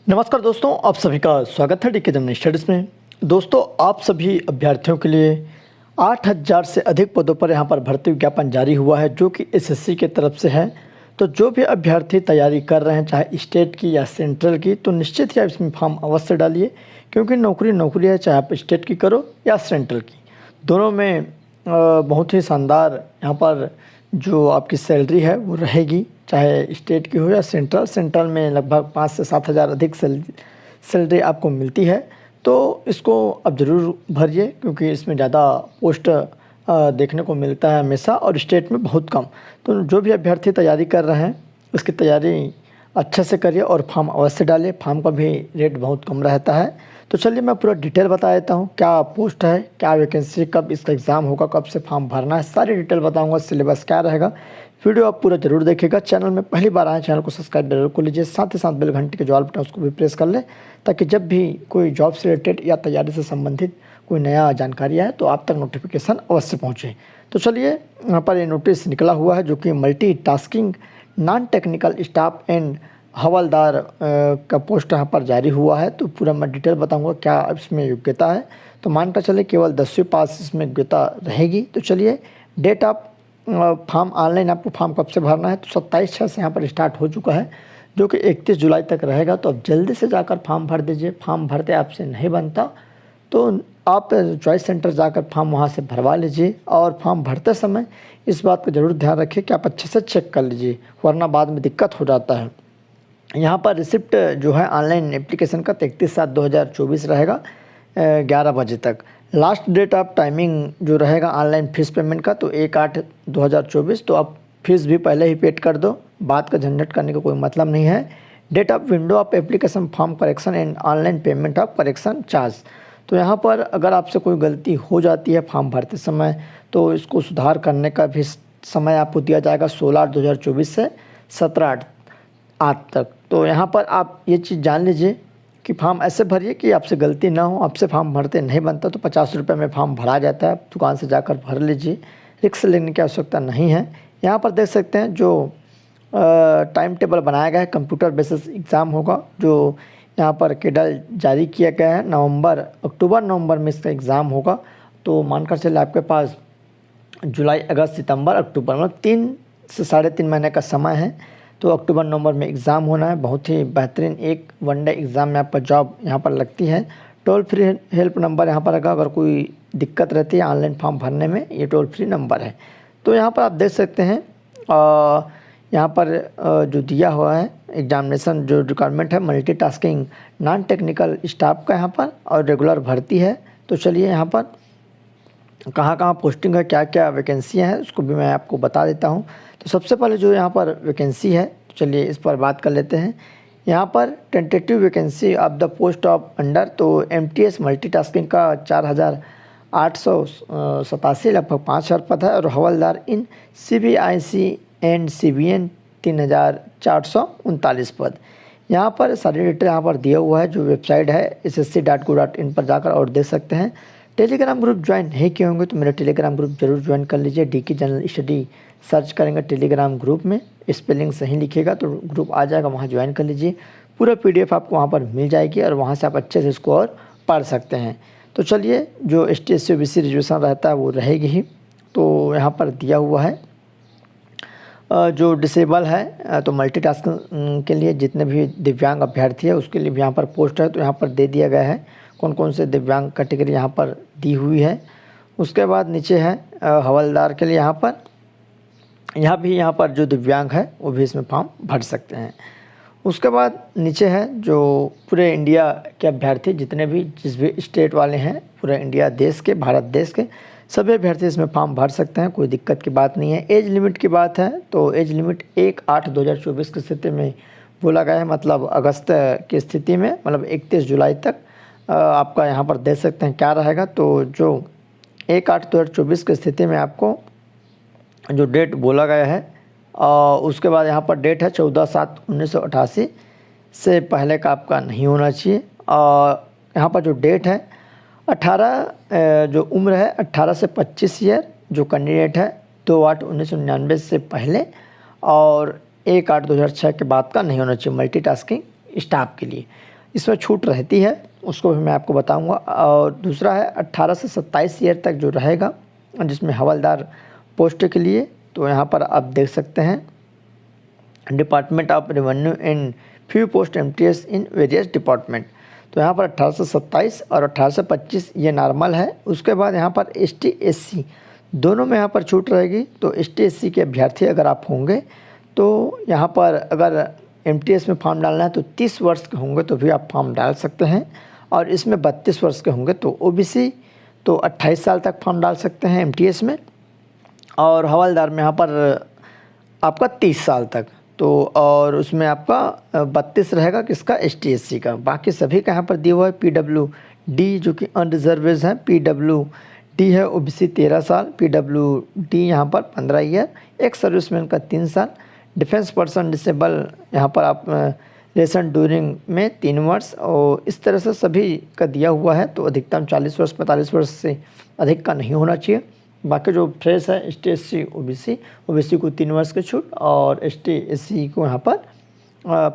नमस्कार दोस्तों, आप सभी का स्वागत है डीके जमनी स्टडीज़ में। दोस्तों, आप सभी अभ्यर्थियों के लिए 8000 से अधिक पदों पर यहां पर भर्ती विज्ञापन जारी हुआ है, जो कि एसएससी की तरफ से है। तो जो भी अभ्यर्थी तैयारी कर रहे हैं, चाहे स्टेट की या सेंट्रल की, तो निश्चित ही आप इसमें फॉर्म अवश्य डालिए, क्योंकि नौकरी है, चाहे आप स्टेट की करो या सेंट्रल की। दोनों में बहुत ही शानदार यहाँ पर जो आपकी सैलरी है वो रहेगी, चाहे स्टेट की हो या सेंट्रल में लगभग 5 से 7 हज़ार अधिक सैलरी आपको मिलती है। तो इसको आप ज़रूर भरिए, क्योंकि इसमें ज़्यादा पोस्ट देखने को मिलता है हमेशा, और स्टेट में बहुत कम। तो जो भी अभ्यर्थी तैयारी कर रहे हैं, उसकी तैयारी अच्छे से करिए और फॉर्म अवश्य डालिए। फॉर्म का भी रेट बहुत कम रहता है। तो चलिए मैं पूरा डिटेल बता देता हूँ, क्या पोस्ट है, क्या वैकेंसी, कब इसका एग्ज़ाम होगा, कब से फॉर्म भरना है, सारी डिटेल बताऊँगा। सिलेबस क्या रहेगा, वीडियो आप पूरा जरूर देखिएगा। चैनल में पहली बार आए, चैनल को सब्सक्राइब जरूर कर लीजिए। साथ ही साथ बेल घंटे के जो ऑल बटन उसको भी प्रेस कर लें, ताकि जब भी कोई जॉब से रिलेटेड या तैयारी से संबंधित कोई नया जानकारी आए तो आप तक नोटिफिकेशन अवश्य पहुँचे। तो चलिए, यहाँ पर ये नोटिस निकला हुआ है, जो कि multitasking non technical staff and हवलदार का पोस्ट यहाँ पर जारी हुआ है। तो पूरा मैं डिटेल बताऊंगा क्या इसमें योग्यता है। तो मानकर चले केवल 10वीं पास इसमें योग्यता रहेगी। तो चलिए, डेट ऑफ फॉर्म ऑनलाइन आपको फॉर्म कब से भरना है, तो 27/6 से यहाँ पर स्टार्ट हो चुका है, जो कि 31 जुलाई तक रहेगा। तो अब जल्दी से जाकर फॉर्म भर दीजिए। फॉर्म भरते आपसे नहीं बनता तो आप चॉइस सेंटर जाकर फॉर्म वहाँ से भरवा लीजिए। और फॉर्म भरते समय इस बात का ज़रूर ध्यान रखिए कि आप अच्छे से चेक कर लीजिए, वरना बाद में दिक्कत हो जाता है। यहाँ पर रिसिप्ट जो है ऑनलाइन एप्लीकेशन का 31/7/2024 रहेगा 11 बजे तक। लास्ट डेट ऑफ टाइमिंग जो रहेगा ऑनलाइन फ़ीस पेमेंट का, तो 1/8/2024। तो आप फीस भी पहले ही पेड कर दो, बात का झंझट करने का कोई मतलब नहीं है। Date of window of application form correction and online payment of correction charge. तो यहाँ पर अगर आपसे कोई गलती हो जाती है फॉर्म भरते समय, तो इसको सुधार करने का भी समय आपको दिया जाएगा 16/8/2024 से 17/8 तक। तो यहाँ पर आप ये चीज़ जान लीजिए कि फॉर्म ऐसे भरिए कि आपसे गलती ना हो। आपसे फॉर्म भरते नहीं बनता तो 50 रुपये में फॉर्म भरा जाता है, दुकान से जाकर भर लीजिए, रिस्क लेने की आवश्यकता नहीं है। यहाँ पर देख सकते हैं जो टाइम टेबल बनाया गया है, कंप्यूटर बेसिस एग्ज़ाम होगा, जो यहाँ पर केडल जारी किया गया है। अक्टूबर नवंबर में इसका एग्ज़ाम होगा। तो मानकर चले आपके पास जुलाई, अगस्त, सितंबर, अक्टूबर, मतलब 3 से 3.5 महीने का समय है। तो अक्टूबर नवंबर में एग्ज़ाम होना है। बहुत ही बेहतरीन एक वनडे एग्ज़ाम में आपका जॉब यहाँ पर लगती है। टोल फ्री हेल्प नंबर यहाँ पर रहेगा, अगर कोई दिक्कत रहती है ऑनलाइन फॉर्म भरने में, ये टोल फ्री नंबर है। तो यहाँ पर आप देख सकते हैं यहाँ पर जो दिया हुआ है एग्जामिनेशन जो रिक्वायरमेंट है, मल्टीटास्किंग नॉन टेक्निकल स्टाफ का यहाँ पर, और रेगुलर भर्ती है। तो चलिए, यहाँ पर कहाँ कहाँ पोस्टिंग है, क्या क्या वैकेंसियाँ हैं, उसको भी मैं आपको बता देता हूँ। तो सबसे पहले जो यहाँ पर वैकेंसी है, तो चलिए इस पर बात कर लेते हैं। यहाँ पर tentative vacancy of the post of under, तो एमटीएस मल्टीटास्किंग का 4887 लगभग 5000 पद है। और हवलदार इन सीबीआईसी एंड सीबीएन 3439 पद। यहाँ पर सारी डिटेल यहाँ पर दिया हुआ है, जो वेबसाइट है ssc.go.in पर जाकर और देख सकते हैं। टेलीग्राम ग्रुप ज्वाइन नहीं किए होंगे तो मेरा टेलीग्राम ग्रुप जरूर ज्वाइन कर लीजिए। डीके जनरल स्टडी सर्च करेंगे टेलीग्राम ग्रुप में, स्पेलिंग सही लिखिएगा तो ग्रुप आ जाएगा, वहाँ ज्वाइन कर लीजिए। पूरा पीडीएफ आपको वहाँ पर मिल जाएगी और वहाँ से आप अच्छे से इसको और पढ़ सकते हैं। तो चलिए, जो ST SC OBC रिजर्वेशन रहता है वो रहेगी ही। तो यहाँ पर दिया हुआ है जो डिसेबल है, तो मल्टीटास्किंग के लिए जितने भी दिव्यांग अभ्यर्थी है उसके लिए भी यहाँ पर पोस्ट है। तो यहाँ पर दे दिया गया है कौन कौन से दिव्यांग कैटेगरी यहाँ पर दी हुई है। उसके बाद नीचे है हवलदार के लिए, यहाँ पर जो दिव्यांग है वो भी इसमें फॉर्म भर सकते हैं। उसके बाद नीचे है जो पूरे इंडिया के अभ्यर्थी, जितने भी जिस भी स्टेट वाले हैं, पूरे इंडिया देश के, भारत देश के सभी अभ्यर्थी इसमें फॉर्म भर सकते हैं, कोई दिक्कत की बात नहीं है। एज लिमिट की बात है तो एज लिमिट 1/8/2024 की स्थिति में बोला गया है, मतलब अगस्त की स्थिति में, मतलब 31 जुलाई तक आपका यहाँ पर देख सकते हैं क्या रहेगा। तो जो 1/8/2024 की स्थिति में आपको जो डेट बोला गया है, उसके बाद यहाँ पर डेट है 14/7/1988 से पहले का आपका नहीं होना चाहिए। और यहाँ पर जो डेट है 18 जो उम्र है 18 से 25 ईयर जो कैंडिडेट है, 2/8/1999 से पहले और 1/8/2006 के बाद का नहीं होना चाहिए मल्टीटास्किंग स्टाफ के लिए। इसमें छूट रहती है, उसको भी मैं आपको बताऊंगा। और दूसरा है 18 से 27 ईयर तक जो रहेगा, जिसमें हवलदार पोस्ट के लिए, तो यहाँ पर आप देख सकते हैं department of revenue and few post MTS in various department. तो यहाँ पर 18 से 27 और 18 से 25 ये नॉर्मल है। उसके बाद यहाँ पर एसटी एससी दोनों में यहाँ पर छूट रहेगी। तो एसटी एससी के अभ्यर्थी अगर आप होंगे तो यहाँ पर अगर एमटीएस में फॉर्म डालना है तो 30 वर्ष के होंगे तो भी आप फॉर्म डाल सकते हैं, और इसमें 32 वर्ष के होंगे तो ओबीसी तो 28 साल तक फॉर्म डाल सकते हैं एमटीएस में, और हवलदार में यहाँ पर आपका 30 साल तक। तो और उसमें आपका 32 रहेगा किसका, एसटी एससी का। बाकी सभी का यहाँ पर दिया हुआ है। पीडब्ल्यूडी जो कि अनरिजर्वेज है, पीडब्ल्यूडी है ओबीसी 13 साल, पीडब्ल्यूडी यहाँ पर 15 ईयर, एक सर्विसमैन का 3 साल, डिफेंस पर्सन डिसेबल यहाँ पर आप लेसन ड्यूरिंग में 3 वर्ष, और इस तरह से सभी का दिया हुआ है। तो अधिकतम 40 वर्ष 45 वर्ष से अधिक का नहीं होना चाहिए। बाकी जो फ्रेश है एसटी एससी ओबीसी को 3 वर्ष की छूट, और एसटी एससी को यहाँ पर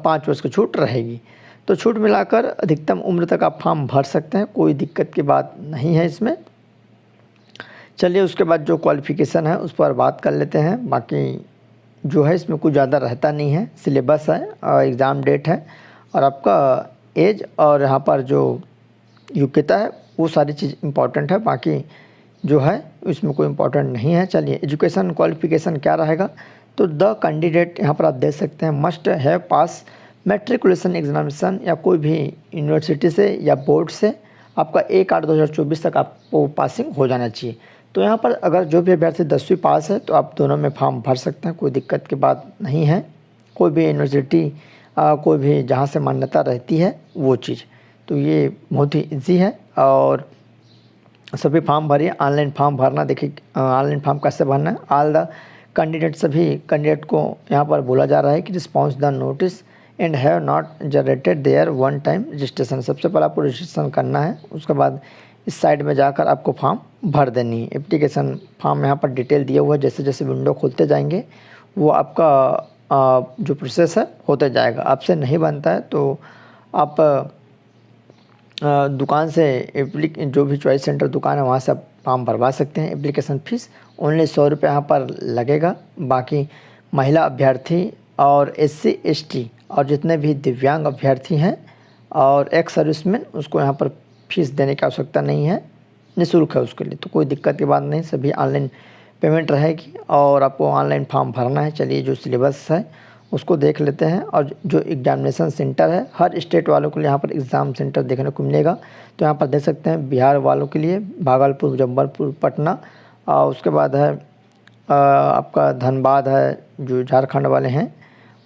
5 वर्ष की छूट रहेगी। तो छूट मिलाकर अधिकतम उम्र तक आप फॉर्म भर सकते हैं, कोई दिक्कत की बात नहीं है इसमें। चलिए उसके बाद जो क्वालिफ़िकेशन है उस पर बात कर लेते हैं। बाकी जो है इसमें कुछ ज़्यादा रहता नहीं है, सिलेबस है और एग्ज़ाम डेट है और आपका एज, और यहाँ पर जो योग्यता है वो सारी चीज़ इम्पॉर्टेंट है। बाकी जो है इसमें कोई इम्पोर्टेंट नहीं है। चलिए एजुकेशन क्वालिफिकेशन क्या रहेगा, तो द कैंडिडेट यहाँ पर आप देख सकते हैं must have pass matriculation examination, या कोई भी यूनिवर्सिटी से या बोर्ड से आपका 1/8/2024 तक आपको पासिंग हो जाना चाहिए। तो यहाँ पर अगर जो भी अभ्यर्थी 10वीं पास है तो आप दोनों में फॉर्म भर सकते हैं, कोई दिक्कत की बात नहीं है। कोई भी यूनिवर्सिटी कोई भी जहाँ से मान्यता रहती है वो चीज़, तो ये बहुत ही ईजी है। और सभी फॉर्म भरिए, ऑनलाइन फॉर्म भरना। देखिए ऑनलाइन फॉर्म कैसे भरना है। ऑल द कैंडिडेट, सभी कैंडिडेट को यहाँ पर बोला जा रहा है कि response the notice and have not generated their one time registration. सबसे पहले आपको रजिस्ट्रेशन करना है, उसके बाद इस साइड में जाकर आपको फॉर्म भर देनी है। एप्लीकेशन फॉर्म यहाँ पर डिटेल दिया हुआ है, जैसे जैसे विंडो खोलते जाएंगे वो आपका जो प्रोसेस है होते जाएगा। आपसे नहीं बनता है तो आप दुकान से जो भी चॉइस सेंटर दुकान है वहाँ से आप फॉर्म भरवा सकते हैं। एप्लीकेशन फ़ीस ओनली 100 रुपये यहाँ पर लगेगा। बाकी महिला अभ्यर्थी और SC ST और जितने भी दिव्यांग अभ्यर्थी हैं और एक्स सर्विसमैन, उसको यहाँ पर फीस देने की आवश्यकता नहीं है, निःशुल्क है उसके लिए, तो कोई दिक्कत की बात नहीं। सभी ऑनलाइन पेमेंट रहेगी और आपको ऑनलाइन फॉर्म भरना है। चलिए जो सिलेबस है उसको देख लेते हैं। और जो एग्जामिनेशन सेंटर है, हर स्टेट वालों के लिए यहाँ पर एग्ज़ाम सेंटर देखने को मिलेगा। तो यहाँ पर देख सकते हैं बिहार वालों के लिए भागलपुर, मुजफ्फरपुर, पटना, और उसके बाद है आपका धनबाद है जो झारखंड वाले हैं,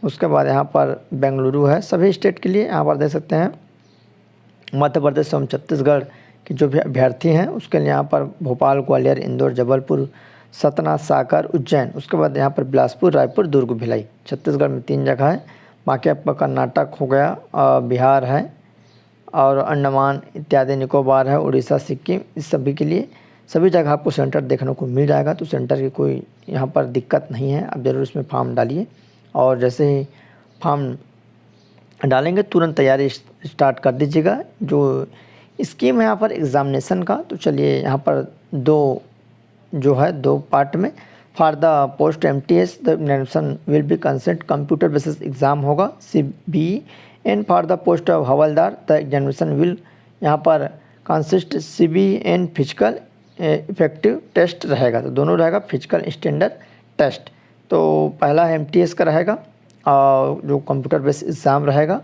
उसके बाद यहाँ पर बेंगलुरु है। सभी स्टेट के लिए यहाँ पर देख सकते हैं। मध्य प्रदेश एवं छत्तीसगढ़ के जो भी अभ्यर्थी हैं उसके लिए यहाँ पर भोपाल, ग्वालियर, इंदौर, जबलपुर, सतना, सागर, उज्जैन, उसके बाद यहाँ पर बिलासपुर, रायपुर, दुर्ग, भिलाई। छत्तीसगढ़ में 3 जगह है। बाकी आपका कर्नाटक हो गया, बिहार है और अंडमान इत्यादि, निकोबार है, उड़ीसा, सिक्किम, इस सभी के लिए सभी जगह आपको सेंटर देखने को मिल जाएगा। तो सेंटर की कोई यहाँ पर दिक्कत नहीं है। आप ज़रूर इसमें फॉर्म डालिए और जैसे ही फॉर्म डालेंगे तुरंत तैयारी स्टार्ट कर दीजिएगा। जो स्कीम है यहाँ पर एग्ज़ामिनेशन का, तो चलिए यहाँ पर दो पार्ट में for the post MTS the examination will be consent computer basis exam होगा CBE, and for the post of havildar the examination will यहाँ पर consist CBE and physical effective test रहेगा। तो दोनों रहेगा, फिजिकल स्टैंडर्ड टेस्ट। तो पहला MTS का रहेगा और जो कंप्यूटर बेस एग्ज़ाम रहेगा।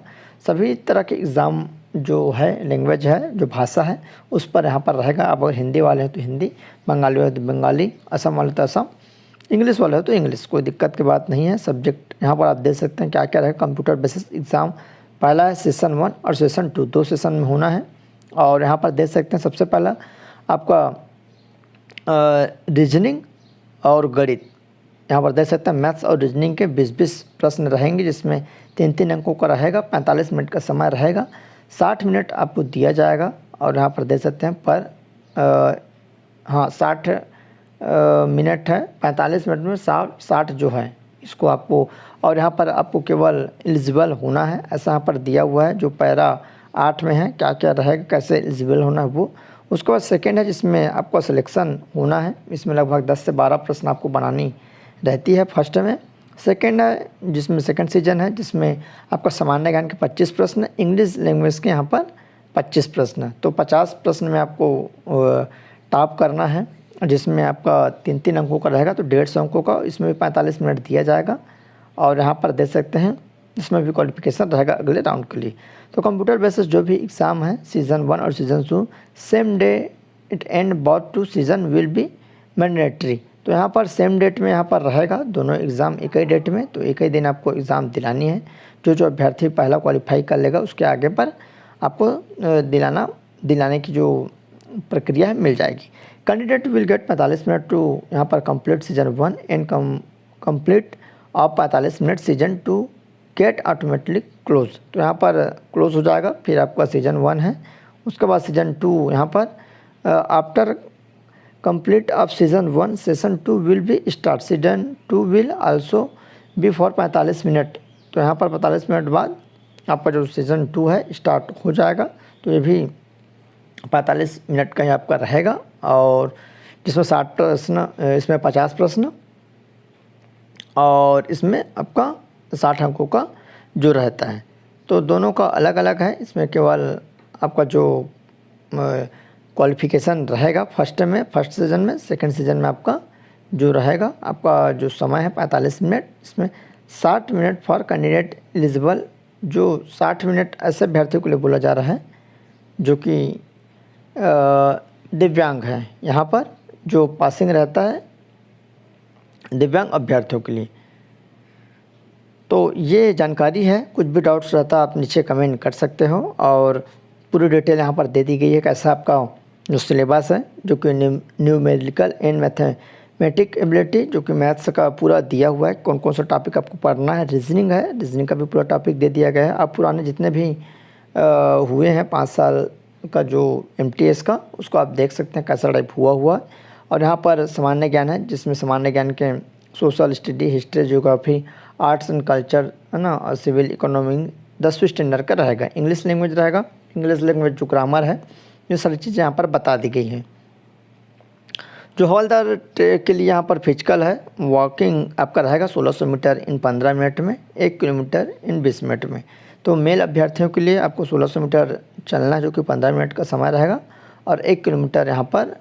सभी तरह के एग्ज़ाम जो है, लैंग्वेज है, जो भाषा है उस पर यहाँ पर रहेगा। आप अगर हिंदी वाले हैं तो हिंदी, बंगाली वाले तो बंगाली, असम वाले तो असम, इंग्लिश वाले हो तो इंग्लिश, कोई दिक्कत की बात नहीं है। सब्जेक्ट यहाँ पर आप देख सकते हैं क्या क्या रहेगा। कंप्यूटर बेसिस एग्ज़ाम पहला है सेशन 1 और सेशन 2, 2 सेशन में होना है। और यहाँ पर देख सकते हैं सबसे पहला आपका रीजनिंग और गणित, यहाँ पर देख सकते हैं मैथ्स और रीजनिंग के 20-20 प्रश्न रहेंगे, जिसमें 3-3 अंकों का रहेगा। 45 मिनट का समय रहेगा, 60 मिनट आपको दिया जाएगा। और यहाँ पर देख सकते हैं 60 मिनट है, 45 मिनट में 60 जो है इसको आपको, और यहाँ पर आपको केवल एलिजिबल होना है, ऐसा यहाँ पर दिया हुआ है। जो पैरा 8 में है, क्या क्या रहेगा, कैसे एलिजिबल होना है वो। उसके बाद सेकंड है जिसमें आपका सिलेक्शन होना है, इसमें लगभग 10 से 12 प्रश्न आपको बनानी रहती है फर्स्ट में। सेकंड है जिसमें सेकंड सीजन है जिसमें आपका सामान्य ज्ञान के 25 प्रश्न, इंग्लिश लैंग्वेज के यहाँ पर 25 प्रश्न, तो 50 प्रश्न में आपको टॉप करना है, जिसमें आपका 3-3 अंकों का रहेगा, तो 150 अंकों का, इसमें भी 45 मिनट दिया जाएगा। और यहाँ पर दे सकते हैं इसमें भी क्वालिफिकेशन रहेगा अगले राउंड के लिए। तो कंप्यूटर बेसिस जो भी एग्ज़ाम है सीज़न 1 और season 2 same day it and both two season will be mandatory. तो यहाँ पर सेम डेट में यहाँ पर रहेगा, दोनों एग्ज़ाम एक ही डेट में, तो एक ही दिन आपको एग्ज़ाम दिलानी है। जो अभ्यर्थी पहला क्वालिफाई कर लेगा उसके आगे पर आपको दिलाने की जो प्रक्रिया है मिल जाएगी। Candidate will get 45 minute to यहाँ पर complete season 1 and complete of 45 minute season 2 get automatically close. तो यहाँ पर क्लोज हो जाएगा, फिर आपका सीजन 1 है, उसके बाद सीजन 2 यहाँ पर after complete off season 1 session 2 will be start, season 2 will also be for 45 minute. तो यहाँ पर 45 मिनट बाद आपका जो सीज़न 2 है स्टार्ट हो जाएगा। तो ये भी 45 मिनट का ही आपका रहेगा, और जिसमें 60 प्रश्न, इसमें 50 प्रश्न, और इसमें आपका 60 अंकों का जो रहता है। तो दोनों का अलग अलग है, इसमें केवल आपका जो क्वालिफिकेशन रहेगा फर्स्ट सीज़न में, सेकंड सीज़न में आपका जो रहेगा, आपका जो समय है 45 मिनट, इसमें 60 मिनट फॉर कैंडिडेट एलिजिबल। जो 60 मिनट ऐसे अभ्यर्थियों के लिए बोला जा रहा है जो कि दिव्यांग हैं, यहाँ पर जो पासिंग रहता है दिव्यांग अभ्यर्थियों के लिए। तो ये जानकारी है, कुछ भी डाउट्स रहता है आप नीचे कमेंट कर सकते हो, और पूरी डिटेल यहाँ पर दे दी गई है कैसा आपका जो सिलेबस है, जो कि न्यूमेरिकल एंड मैथमेटिक एबिलिटी, जो कि मैथ्स का पूरा दिया हुआ है, कौन कौन सा टॉपिक आपको पढ़ना है। रीजनिंग है, रीजनिंग का भी पूरा टॉपिक दे दिया गया है। आप पुराने जितने भी हुए हैं 5 साल का जो MTS का, उसको आप देख सकते हैं कैसा टाइप हुआ है। और यहाँ पर सामान्य ज्ञान है, जिसमें सामान्य ज्ञान के social study, history, geography, arts and culture है ना, और सिविल इकोनॉमी 10वीं स्टैंडर्ड का रहेगा। इंग्लिश लैंग्वेज रहेगा, इंग्लिश लैंग्वेज जो ग्रामर है, ये सारी चीज़ें यहाँ पर बता दी गई हैं। जो हवलदार के लिए यहाँ पर फिजिकल है, वॉकिंग आपका रहेगा 1600 मीटर इन 15 मिनट में, 1 किलोमीटर इन 20 मिनट में। तो मेल अभ्यर्थियों के लिए आपको 1600 मीटर चलना है, जो कि 15 मिनट का समय रहेगा, और 1 किलोमीटर यहाँ पर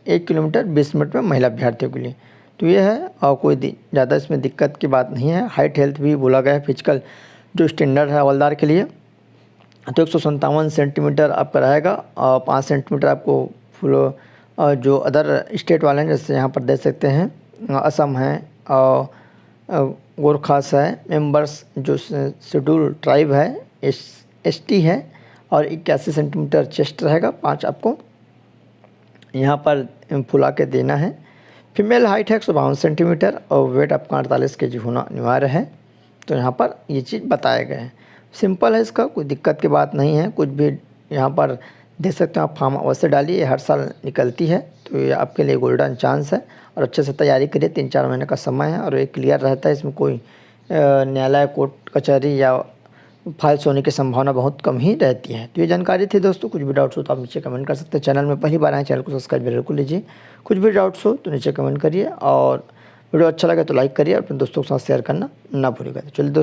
1 किलोमीटर 20 मिनट में महिला अभ्यर्थियों के लिए। तो ये है, और कोई ज़्यादा इसमें दिक्कत की बात नहीं है। हाइट हेल्थ भी बोला गया है, फिजिकल जो स्टैंडर्ड है हवलदार के लिए, तो 157 सेंटीमीटर आपका रहेगा, और 5 सेंटीमीटर आपको फुल जो अदर स्टेट वाले हैं, जैसे यहाँ पर देख सकते हैं असम है और गोरखास है, मेंबर्स जो शेड्यूल ट्राइब है, ST है, और 81 सेंटीमीटर चेस्ट रहेगा, 5 आपको यहाँ पर फुला के देना है। फीमेल हाइट है 152 सेंटीमीटर, और वेट आपका 48 kg होना अनिवार्य है। तो यहाँ पर ये चीज़ बताए गए हैं, सिंपल है, इसका कोई दिक्कत की बात नहीं है। कुछ भी यहाँ पर देख सकते हो आप, फॉर्म अवश्य डालिए, ये हर साल निकलती है, तो ये आपके लिए गोल्डन चांस है। और अच्छे से तैयारी करिए, 3-4 महीने का समय है, और ये क्लियर रहता है, इसमें कोई न्यायालय, कोर्ट कचहरी या फाइल्स होने की संभावना बहुत कम ही रहती है। तो ये जानकारी थी दोस्तों, कुछ भी डाउट्स हो तो आप नीचे कमेंट कर सकते हैं। चैनल में पहली बार आए, चैनल को सब्सक्राइब जरूर लीजिए। कुछ भी डाउट्स हो तो नीचे कमेंट करिए, और वीडियो अच्छा लगे तो लाइक करिए, और अपने दोस्तों के साथ शेयर करना ना भूलिएगा। तो चलिए दोस्तों।